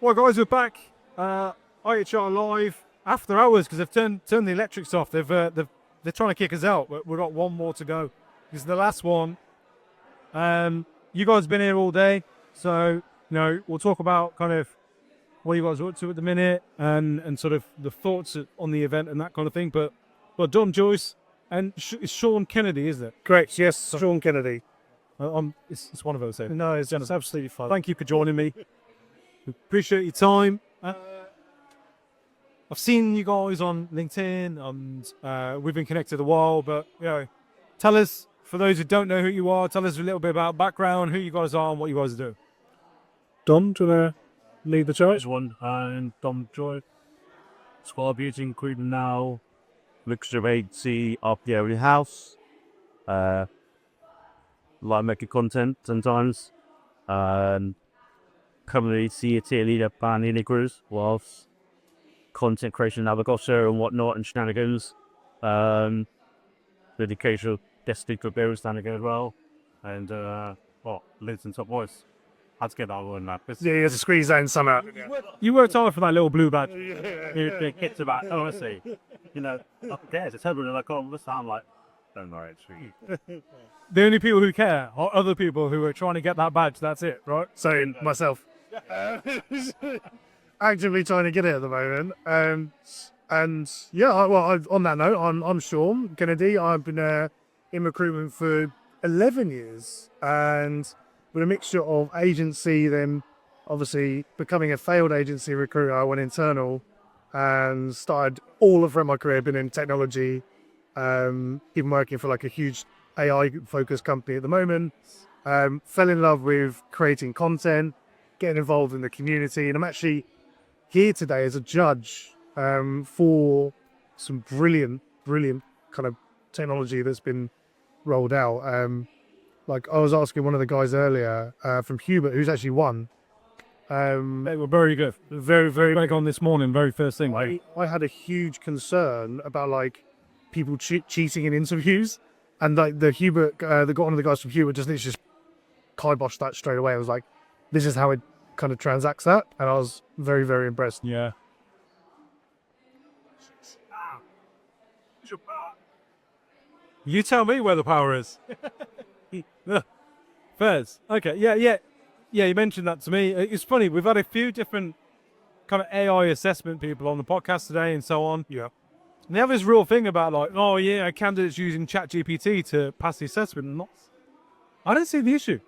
Well, guys, we're back. IHR live after hours because they've turned the electrics off. They're trying to kick us out, but we've got one more to go. This is the last one. You guys have been here all day, so we'll talk about kind of what you guys are up to at the minute and sort of the thoughts on the event and that kind of thing. But Dom, Joyce, and it's Sean Kennedy, isn't it? Correct, yes, Sean Kennedy. It's one of those. No, it's absolutely fine. Thank you for joining me. Appreciate your time. I've seen you guys on LinkedIn and we've been connected a while, but tell us, for those who don't know who you are, tell us a little bit about background, who you guys are and what you guys do. Dom, do you want to lead the charge? One, and Dom Joyce, Squad Beauty Recruitment now, mixture of agency, RPO in house, like making content sometimes, and currently see a tier leader band in crews, whilst content creation navigator and whatnot and shenanigans. The occasional Destiny Club Bear standing as well. And Liz and Top Voice. Had to get that one that. Yeah, you have to squeeze that in somehow. You worked hard for that little blue badge. The kids about, honestly, up there, it's terrible, and I can't understand, I'm like, don't worry, it's The only people who care are other people who are trying to get that badge, that's it, right? So, myself. Actively trying to get it at the moment. On that note, I'm Sean Kennedy. I've been in recruitment for 11 years and with a mixture of agency, then obviously becoming a failed agency recruiter, I went internal and started all of my career, been in technology, even working for like a huge AI focused company at the moment. Fell in love with creating content, getting involved in the community, and I'm actually here today as a judge for some brilliant kind of technology that's been rolled out. Like I was asking one of the guys earlier from Hubert, who's actually won. They were very good. Very big on this morning, very first thing. I had a huge concern about like people cheating in interviews, and like the Hubert, one of the guys from Hubert just literally kiboshed that straight away. I was like, this is how it kind of transacts that, and I was very impressed. Yeah. You tell me where the power is. Fairs. Okay. Yeah. You mentioned that to me. It's funny. We've had a few different kind of AI assessment people on the podcast today and so on. Yeah. And they have this real thing about like, oh yeah, candidates using ChatGPT to pass the assessment. I don't see the issue.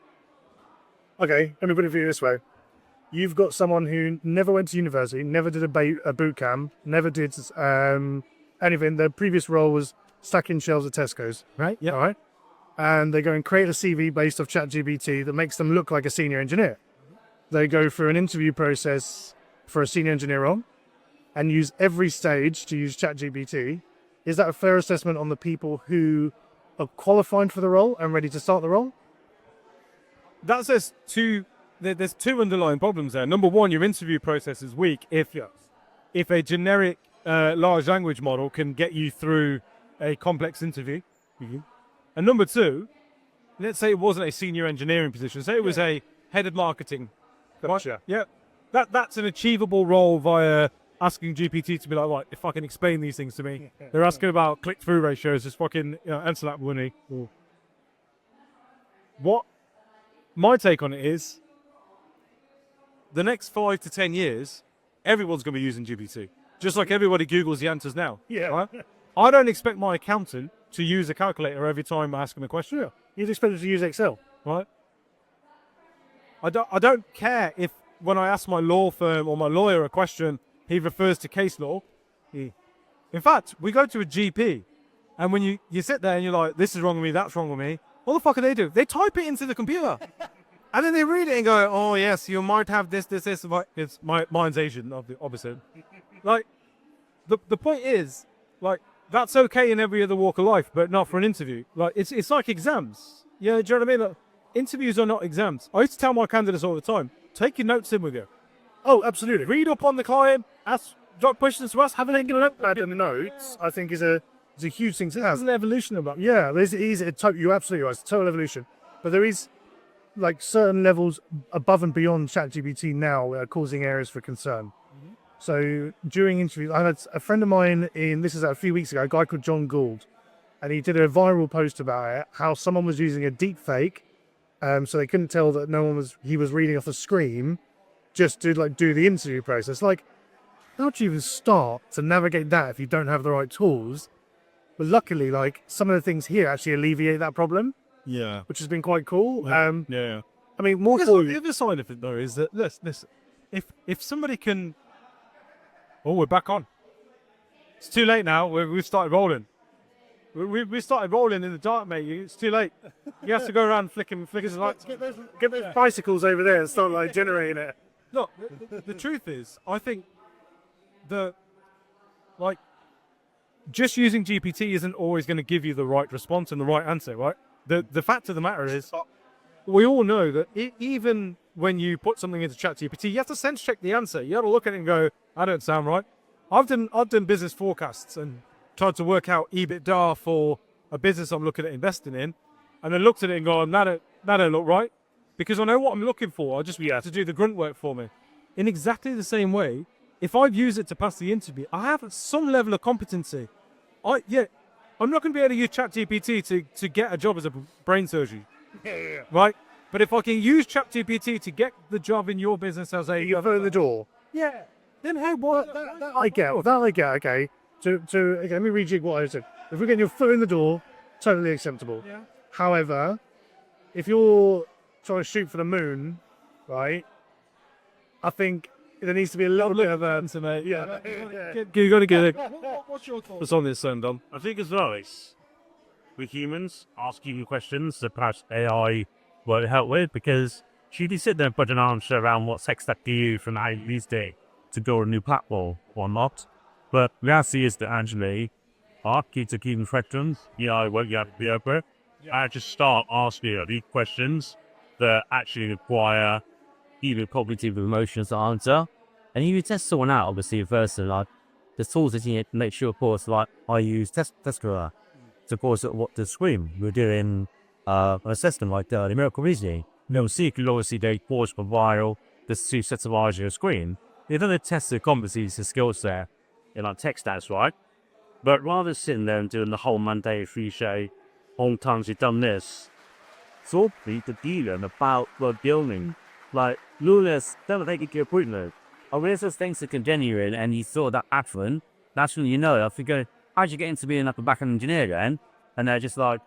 Okay, let me put it for you this way. You've got someone who never went to university, never did a boot camp, never did anything. Their previous role was stacking shelves at Tesco's. Right, yeah. All right? And they go and create a CV based off ChatGPT that makes them look like a senior engineer. They go through an interview process for a senior engineer role and use every stage to use ChatGPT. Is that a fair assessment on the people who are qualified for the role and ready to start the role? That says there's two underlying problems there. Number one, your interview process is weak if a generic large language model can get you through a complex interview. Mm-hmm. And number two, let's say it wasn't a senior engineering position. Say it was a head of marketing. Gotcha. Yeah. That's an achievable role via asking GPT to be like, right, if I can explain these things to me. They're asking about click-through ratios, just fucking answer that, money. What my take on it is, the next 5 to 10 years, everyone's going to be using GPT. Just like everybody Googles the answers now. Yeah. Right? I don't expect my accountant to use a calculator every time I ask him a question. Yeah. You'd expect them to use Excel. Right? I don't care if when I ask my law firm or my lawyer a question, he refers to case law. In fact, we go to a GP, and when you sit there and you're like, this is wrong with me, that's wrong with me, what the fuck do? They type it into the computer. And then they read it and go, oh yes, you might have this. It's mine's Asian, obviously. Like, the point is, like, that's okay in every other walk of life, but not for an interview. Like, it's like exams. Yeah, do you know what I mean? Like, interviews are not exams. I used to tell my candidates all the time, take your notes in with you. Oh, absolutely. Read up on the client, drop questions to us, have a notepad in the notes, I think is a huge thing to have. There's an evolution about. Yeah, you're absolutely right. It's a total evolution. But there is like certain levels above and beyond ChatGPT now are causing areas for concern. So during interviews, I had a friend of mine this is a few weeks ago, a guy called John Gould, and he did a viral post about it, how someone was using a deepfake, so they couldn't tell that he was reading off a screen, just to like do the interview process. Like, how do you even start to navigate that if you don't have the right tools? But luckily, like some of the things here actually alleviate that problem, Yeah. which has been quite cool. Yeah. I mean, more The so. other side of it though is that listen, if somebody can, oh, we're back on. It's too late now. We've started rolling. We started rolling in the dark, mate. It's too late. You have to go around flicking the lights. Get those bicycles over there and start like generating it. Look, the truth is, I think just using GPT isn't always going to give you the right response and the right answer, right? The fact of the matter is, we all know that even when you put something into ChatGPT, you have to sense check the answer. You got to look at it and go, "I don't sound right." I've done business forecasts and tried to work out EBITDA for a business I'm looking at investing in, and then looked at it and gone, "That don't look right," because I know what I'm looking for. I just have to do the grunt work for me. In exactly the same way, if I've used it to pass the interview, I have some level of competency. I'm not going to be able to use ChatGPT to get a job as a brain surgeon, right? But if I can use ChatGPT to get the job in your business as a You foot in the door. yeah, then hey, what? That I get. Okay. Okay, let me rejig what I said. If we're getting your foot in the door, totally acceptable. Yeah. However, if you're trying to shoot for the moon, right? I think there needs to be a little bit of a answer, mate. yeah. You got to get it. What's your thoughts on this, Dom? I think as well, it's with humans asking you questions that perhaps AI won't help with, because she did sit there and put an answer around what tech stack do you from how you used it to build a new platform or not. But reality is that actually, ask you to keep questions, won't you have to be open? And just start asking you these questions that actually require either cognitive emotions to answer. And if you test someone out, obviously, first, like, the tools that you need to make sure, of course, like, I use Testera to, of course, what the screen. We're doing an assessment like the numerical reasoning. See, you can obviously they pause for a while, there's two sets of eyes on your screen. They don't test the competencies, the skills there in like tech stats, right? But rather than sitting there and doing the whole Monday cliche, all times you've done this, so the dealing about the building. Like, Lulis, don't take your appointment. I realize those things are genuine and you saw that happen. That's when you know. If you go, how'd you get into being like a back-end engineer then? And they're just like,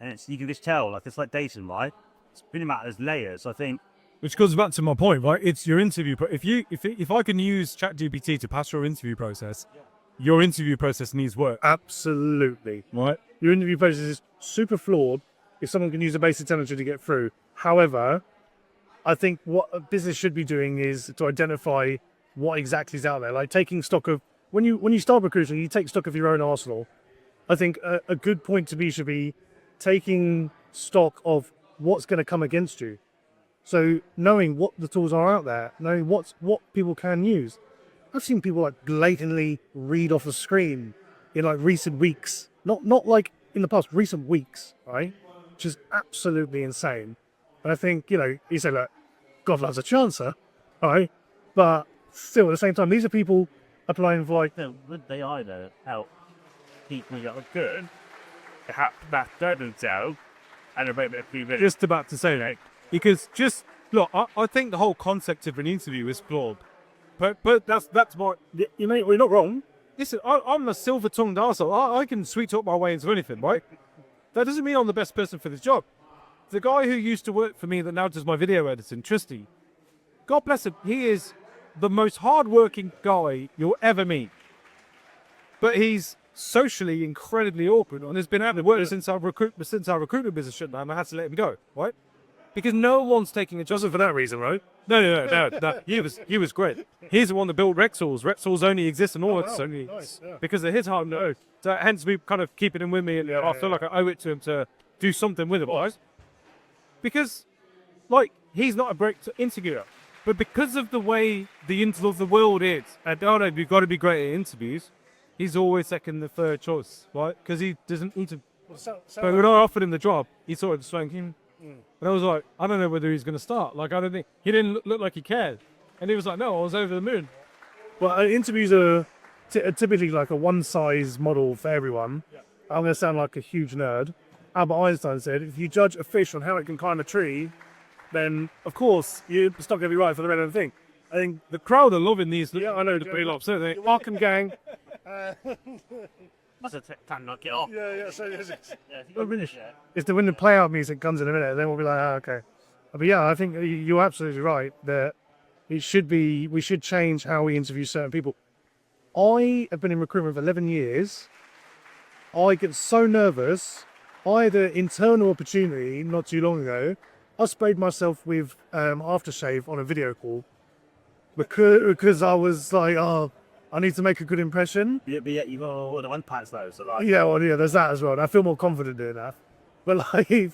and you can just tell, like, it's like dating, right? It's pretty much there's layers, I think. Which goes back to my point, right? It's your interview. If I can use ChatGPT to pass your interview process, your interview process needs work, Absolutely. right? Your interview process is super flawed if someone can use a basic intelligence to get through. However, I think what a business should be doing is to identify what exactly is out there. Like taking stock of when you start recruiting, you take stock of your own arsenal. I think a good point to be should be taking stock of what's going to come against you. So knowing what the tools are out there, knowing what people can use. I've seen people like blatantly read off a screen in like recent weeks, not like in the past, recent weeks, right? Which is absolutely insane. And I think, you say, look, God loves a chancer, right? But still, at the same time, these are people applying for like... Would they either help people that are good, perhaps that doesn't tell, and about a few minutes? Just about to say that. Because look, I think the whole concept of an interview is flawed. But that's more... We're not wrong. Listen, I'm a silver-tongued arsehole. I can sweet talk my way into anything, right? That doesn't mean I'm the best person for this job. The guy who used to work for me that now does my video editing, Tristy, God bless him, he is the most hard-working guy you'll ever meet. But he's socially incredibly awkward and has been out of work since our recruitment business shut down. I had to let him go, right? Because no one's taking a job. Wasn't for that reason, right? No. He was great. He's the one that built Rexels. Rexels only exist in August only because of his hard work. So hence we kind of keeping him with me, and I feel like I owe it to him to do something with him, right? Because, like, he's not a great interviewer, but because of the way the world is, and you've got to be great at interviews. He's always second, the third choice, right? Because he doesn't need to. But when I offered him the job, he sort of just went, And I was like, I don't know whether he's going to start. Like, I don't think he didn't look like he cared. And he was like, no, I was over the moon. Well, interviews are typically like a one-size model for everyone. Yeah. I'm going to sound like a huge nerd. Albert Einstein said, if you judge a fish on how it can climb a tree, then, of course, it's not going to be right for the rest of the thing. I think, The crowd are loving these. yeah, I know. The beat-ups, aren't they? Welcome, gang. That's a time not get off. Yeah, so Yeah, if you got finish it. it's when the play-out music comes in a minute, then we'll be like, oh, okay. But yeah, I think you're absolutely right that we should change how we interview certain people. I have been in recruitment for 11 years. I get so nervous. I had an internal opportunity not too long ago. I sprayed myself with aftershave on a video call because I was like, oh, I need to make a good impression. Yeah, but yet you've got all the one pants though, so like. Yeah, well, yeah, there's that as well. And I feel more confident doing that. But like,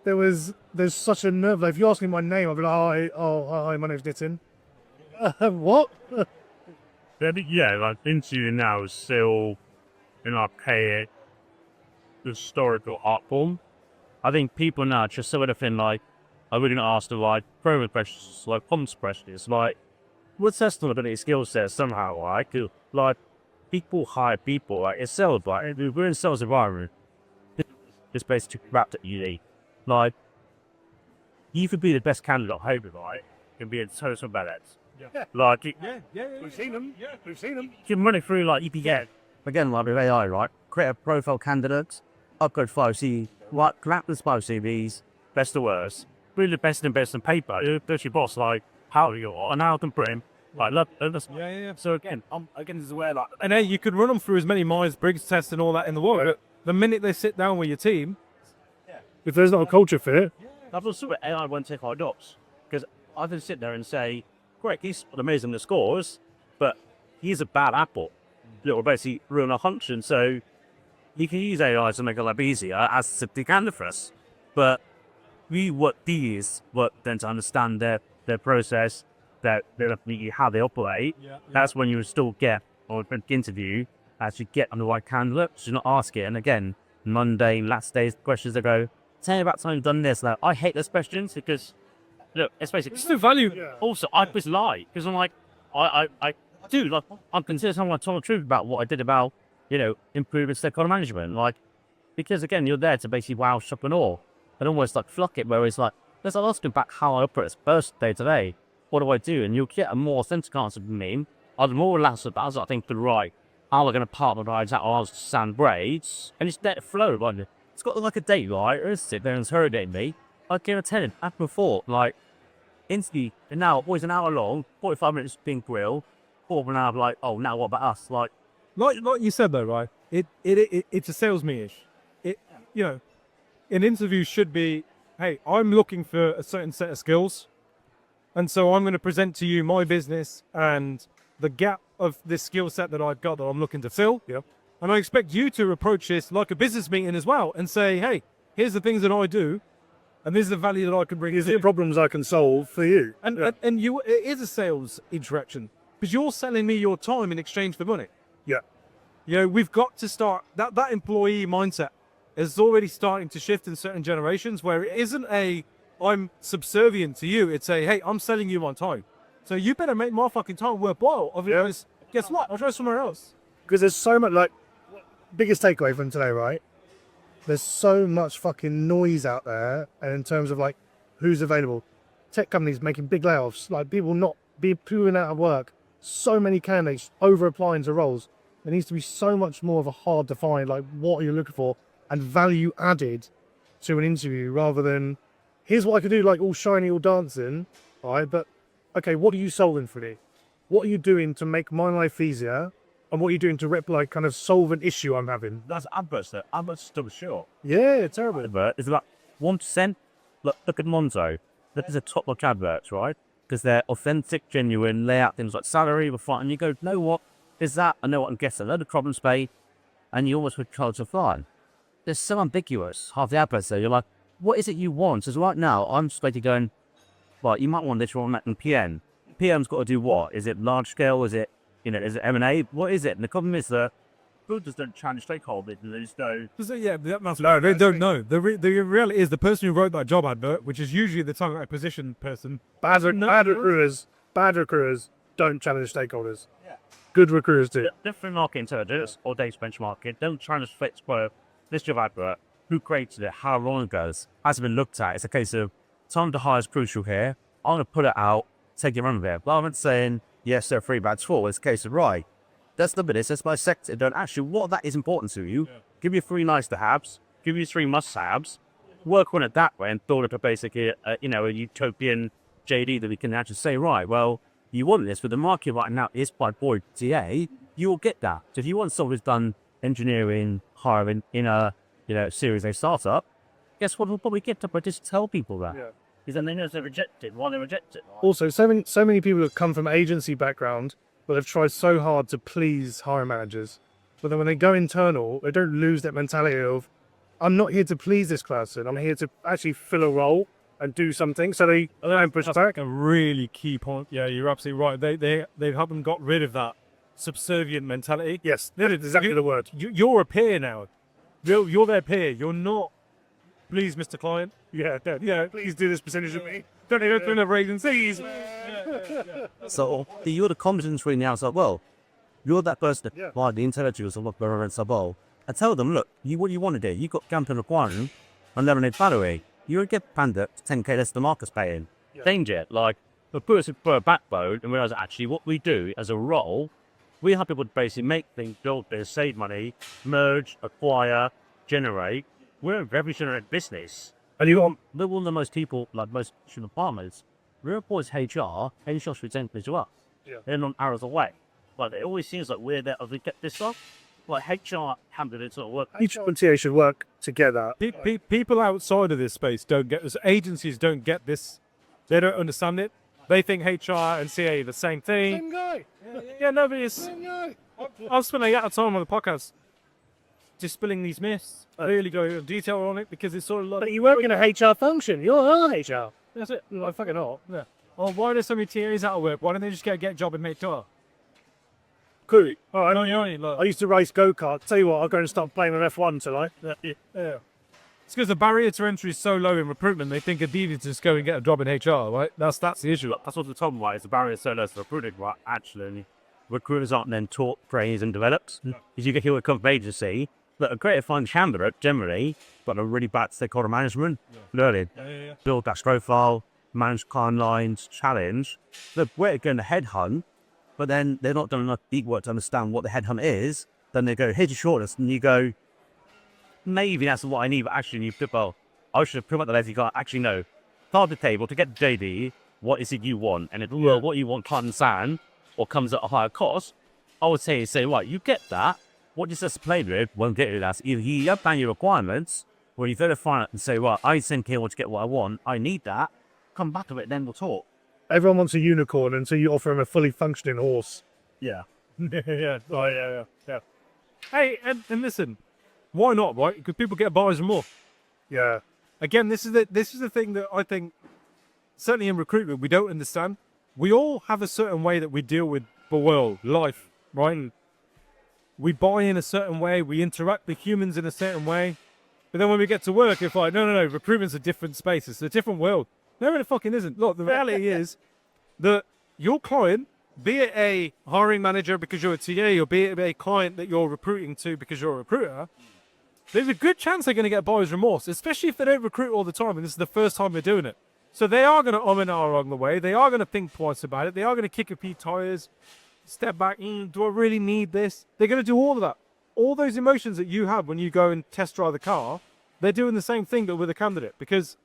there's such a nerve. Like, if you ask me my name, I'll be like, hi, my name's Nitin. What? Yeah, like interviewing now is still an archaic historical art form. I think people now just sort of think like, I really not ask the like program questions, like comms questions, like we're testing ability skill sets somehow, right? 'Cause, like people hire people, like it's sales, like we're in sales environment. It's basically wrapped at uni. Like you could be the best candidate, hopefully, right? You can be a total badass. Yeah. Like We've seen them. Yeah, we've seen them. you can run it through like EPN. Again, like with AI, right? Create a profile candidate, upload 5 CV, like grab the 5 CVs. Best or worst. Really the best and best in paper. Does your boss like how you are and how can put him like love Yeah. So again, this is where like And hey, you could run them through as many Myers-Briggs tests and all that in the world. But the minute they sit down with your team, If there's not a culture fit, I've also sort of AI won't take our jobs because I can sit there and say, great, he's amazing the scores, but he's a bad apple. It'll basically ruin our function. So you can use AI to make it a lot easier as they can for us. But we what these what then to understand their process, how they operate. That's when you will still get or interview actually get on the right candidate. So you're not asking and again, mundane last days questions that go, tell me about time you've done this. Like I hate those questions because look, it's basically it's the value. also I just lie because I'm like I do like I'm considered someone telling the truth about what I did about improving stakeholder management, like because again you're there to basically wow, shock and awe and almost like flock it. Whereas like let's ask back how I operate as a person day to day. What do I do? And you'll get a more authentic answer from me. I'm more relaxed about as I think to right. How am I going to partner rides out or sand braids? And it's let it flow, like it's got like a date, right? Or sit there and interrogate me. I give a 10 after a 4, like instantly. And now, boys, an hour long, 45 minutes being grilled, 4 an hour, like, oh, now what about us? Like you said though, right? It's a sales me-ish. An interview should be, hey, I'm looking for a certain set of skills, and so I'm going to present to you my business and the gap of this skill set that I've got that I'm looking to fill. Yeah. And I expect you to approach this like a business meeting as well and say, hey, here's the things that I do, and this is the value that I can bring. here's to the you. problems I can solve for you. And yeah. and you, it is a sales interaction because you're selling me your time in exchange for money. Yeah. We've got to start that employee mindset is already starting to shift in certain generations where it isn't I'm subservient to you. It's hey, I'm selling you my time. So you better make my fucking time worthwhile. Otherwise, guess what? I'll try somewhere else. Because there's so much, like, biggest takeaway from today, right? There's so much fucking noise out there, and in terms of like who's available, tech companies making big layoffs, like people not being out of work, so many candidates over applying to roles. There needs to be so much more of a hard to find, like what are you looking for, and value added to an interview rather than here's what I can do, like all shiny, all dancing, right? But okay, what are you solving for me? What are you doing to make my life easier? And what are you doing to kind of solve an issue I'm having? that's adverts there. Adverts still short. Yeah, it's terrible. Advert is about 1%. Look at Monzo. That is a top notch adverts, right? Because they're authentic, genuine, lay out things like salary, we're fine. And you go, you know what? Is that? I know what I'm guessing. A load of problems paid, and you almost would charge a fine. They're so ambiguous, half the adverts there. You're like, what is it you want? Because right now, I'm just basically going, well, you might want this one in PM. PM's got to do what? Is it large scale? Is it, is it M&A? What is it? And the problem is that recruiters don't challenge stakeholders, and they just go, So, yeah, no, they don't know. The reality is the person who wrote that job advert, which is usually the talent acquisition person. Bad recruiters don't challenge stakeholders. Yeah. Good recruiters do. different market intelligence or data benchmarking don't challenge fix for this job advert, who created it, how long ago, has been looked at. It's a case of time to hire is crucial here. I'm going to put it out, take your run with it. Rather than saying, yes, there are 3 bad 4, it's a case of, right, that's the business, that's my sector. Don't actually, what that is important to you, give you 3 nice to haves, give you 3 must haves, work on it that way and build up a basically, a utopian JD that we can actually say, right, well, you want this, but the market right now is quite bored TA, you will get that. So if you want someone who's done engineering, hiring in a Series A startup, guess what? We'll probably get to, but just tell people that. Yeah. Because then they know they're rejected. Why they reject it? Also, so many people have come from agency background, but they've tried so hard to please hiring managers. But then when they go internal, they don't lose that mentality of, I'm not here to please this person. I'm here to actually fill a role and do something. So they don't push back. A really key point. Yeah, you're absolutely right. They haven't got rid of that subservient mentality. Yes, that's exactly the word. You're a peer now. You're their peer. You're not. Please, Mr. Client. Yeah, please do this percentage of me. Don't go through another agencies. So you're the competence right now. So well, you're that person that Yeah. provide the intelligence of what governments are about. And tell them, look, what you want to do. You got Campton requiring and Lemonade Battery. You would get Panda 10k less than the market's paying. Change it. Like, the person for a backbone and realize actually what we do as a role, we have people to basically make things, build this, save money, merge, acquire, generate. We're a revolutionary business. And you want We're one of the most people, like most departments. We're reports HR should present to us. Yeah. They're not hours away. But it always seems like we're there as we get this stuff. Like HR handled it sort of work. HR and TA should work together. People outside of this space don't get this. Agencies don't get this. They don't understand it. They think HR and CA are the same thing. guy. Yeah, no, but it's. I've spent a lot of time on the podcast dispelling these myths. Really go into detail on it because it's sort of like. But you work in a HR function. You're HR. That's it. Like fucking not. Yeah. Oh, why are there so many TAs out of work? Why don't they just get a job in HR? Cool. All right. No, you only like. I used to race go-karts. Tell you what, I'll go and start playing with F1 tonight. Yeah. It's because the barrier to entry is so low in recruitment. They think it's easy to just go and get a job in HR, right? That's the issue. That's what the problem was. The barrier is so low to recruiting, right? Actually, recruiters aren't then taught, trained, and developed. As you get here with a company agency, that a great fine candidate generally, but a really bad stakeholder management, learning, build that profile, manage timelines, challenge. Look, we're going to headhunt, but then they're not done enough deep work to understand what the headhunt is. Then they go, here's your shortlist, and you go, maybe that's what I need, but actually you put, well, I should have put up the lazy guy. Actually, no. Start the table to get JD, what is it you want? And if what you want can't understand or comes at a higher cost, I would say, right, you get that. What you just played with won't get you that. Either you update your requirements, or you verify it and say, well, I think here to get what I want, I need that. Come back to it, then we'll talk. Everyone wants a unicorn until you offer them a fully functioning horse. Yeah. yeah. Hey, and listen, why not, right? Because people get buyer's remorse. Yeah. Again, this is the thing that I think, certainly in recruitment, we don't understand. We all have a certain way that we deal with the world, life, right? We buy in a certain way, we interact with humans in a certain way. But then when we get to work, it's like, no, recruitment's a different space. It's a different world. No, it fucking isn't. Look, the reality is that your client, be it a hiring manager because you're a TA, or be it a client that you're recruiting to because you're a recruiter, there's a good chance they're going to get buyer's remorse, especially if they don't recruit all the time and this is the first time they're doing it. So they are going to and ah along the way. They are going to think twice about it. They are going to kick a few tires, step back. Do I really need this? They're going to do all of that. All those emotions that you have when you go and test drive the car, they're doing the same thing but with a candidate because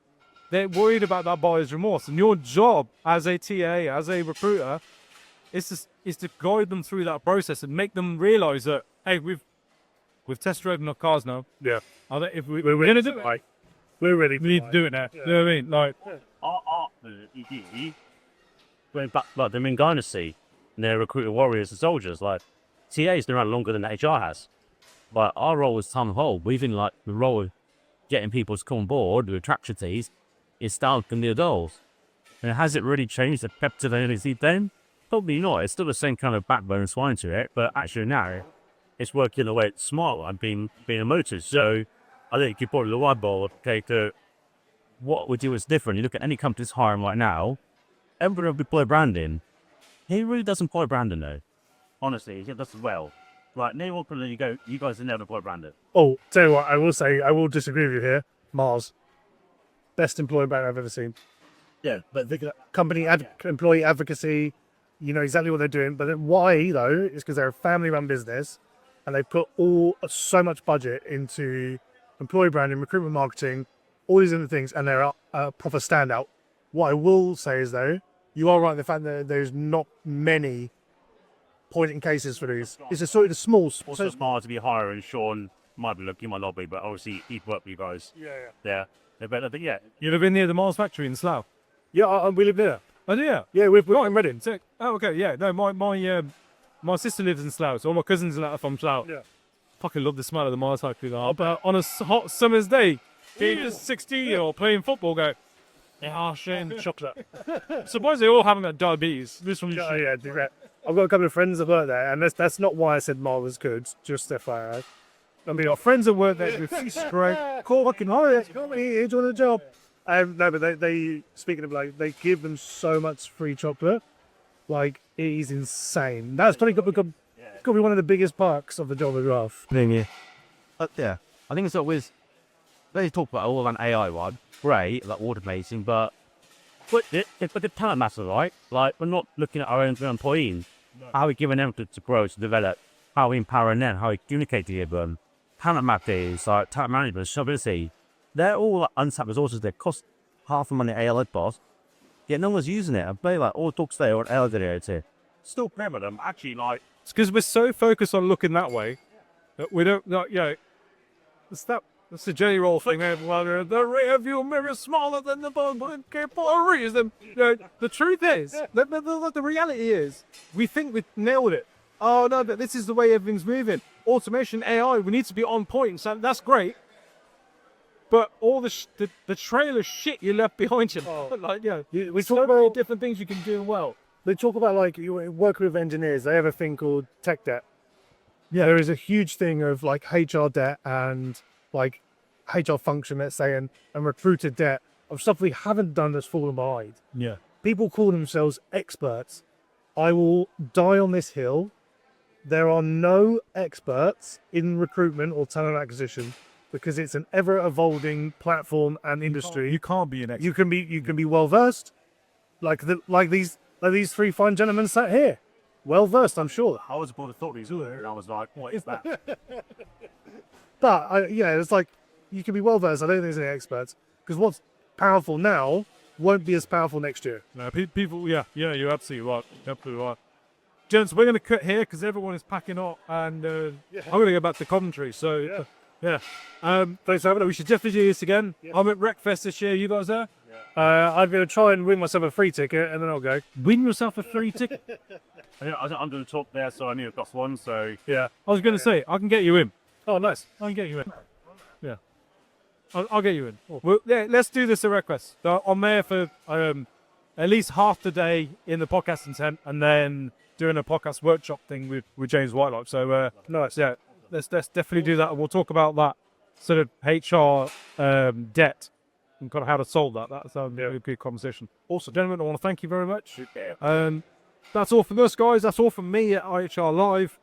they're worried about that buyer's remorse. And your job as a TA, as a recruiter, is to guide them through that process and make them realize that, hey, we've test driven our cars now. Yeah. If we're going to do it, we're ready. we need to do it now. Yeah. You know what I mean? Like, Going back, like the Ming Dynasty, and they're recruiting warriors and soldiers. Like, TA's been around longer than HR has. But our role is time hold. We think like the role of getting people to come on board with attractivities is starting from the adults. And has it really changed the pep to the NXT then? Probably not. It's still the same kind of backbone and swine to it, but actually now it's working the way it's smart and being emotive. So I think you put the whiteboard, okay, to what we do is different. You look at any company that's hiring right now, everybody will deploy branding. He really doesn't employ branding though. Honestly, he does well. Like, name one company you guys never employ branding. Oh, tell you what, I will say, I will disagree with you here. Mars, best employee brand I've ever seen. Yeah, but Employee advocacy, you know exactly what they're doing. But then why though is because they're a family-run business, and they put so much budget into employee branding, recruitment marketing, all these other things, and they're a proper standout. What I will say is though, you are right in the fact that there's not many point-in cases for these. It's a sort of small. also smart to be hiring. Sean might be looking, might not be, but obviously he'd work with you guys. Yeah. They're better. But yeah, You live in near the Mars factory in Slough? Yeah, we live there. Oh, yeah. Yeah, we're Not in Reading. Sick. Oh, okay. Yeah. No, my sister lives in Slough, so all my cousins are from Slough. Yeah. Fucking love the smell of the Mars factory though. But on a hot summer's day, being a 16-year-old playing football, go, they are shitting chocolate. Surprised they all having that diabetes. This one, Yeah, do that. I've got a couple of friends that work there, and that's not why I said Mar was good. Just FYI. I mean, our friends that work there with great. call fucking holiday. Call me here doing a job. No, but they speaking of like, they give them so much free chocolate, like it is insane. That's probably got to be one of the biggest perks of the job as well. Yeah, I think it's sort of with they talk about all of an AI one, great, like automating, but the talent matters, right? Like, we're not looking at our own employees. How are we giving them to grow, to develop? How are we empowering them? How are we communicating with them? Talent mapping, like talent management, stability. They're all like, untapped resources that cost half the money AI boss, yet no one's using it. I play like all talks there on AI generator. Still remember them, actually, like, It's because we're so focused on looking that way that we don't, that's the Jenny Roll thing. Well, the rear view mirror is smaller than the bone, but for a reason. The truth is, the reality is, we think we nailed it. Oh no, but this is the way everything's moving. Automation, AI, we need to be on point. So that's great. But all the trail of shit you left behind you, We so talk many about different things you can do well. they talk about like you work with engineers. They have a thing called tech debt. Yeah, there is a huge thing of like HR debt and like HR function, let's say, and recruiter debt of stuff we haven't done that's fallen behind. Yeah. People call themselves experts. I will die on this hill. There are no experts in recruitment or talent acquisition because it's an ever-evolving platform and industry. You can't be an expert. You can be well versed, like these three fine gentlemen sat here, well versed, I'm sure. I was about to thought these were, and I was like, what is that? But it's like you can be well versed. I don't think there's any experts because what's powerful now won't be as powerful next year. No, people, you're absolutely right. Absolutely right. Gents, we're going to cut here because everyone is packing up, and I'm going to go back to Coventry. So, yeah. Thanks for having us. We should definitely do this again. Yeah. I'm at Wreckfest this year. You guys there? Yeah. I'm going to try and win myself a free ticket, and then I'll go. Win yourself a free ticket? I'm doing the talk there, so I need a plus one. So yeah, I was going to say I can get you in. Oh, nice. I can get you in. Yeah, I'll get you in. Well, yeah, let's do this at Wreckfest. So I'm there for at least half the day in the podcasting tent, and then doing a podcast workshop thing with James Whitelock. So nice. Yeah, let's definitely do that, and we'll talk about that sort of HR debt and kind of how to solve that. That's a really good conversation. Also, gentlemen, I want to thank you very much. That's all from us, guys. That's all from me at IHR Live.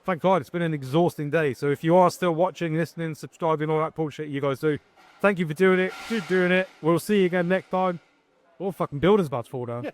Thank God, it's been an exhausting day. So if you are still watching, listening, subscribing, all that bullshit you guys do, thank you for doing it. Keep doing it. We'll see you again next time. All fucking buildings about to fall down.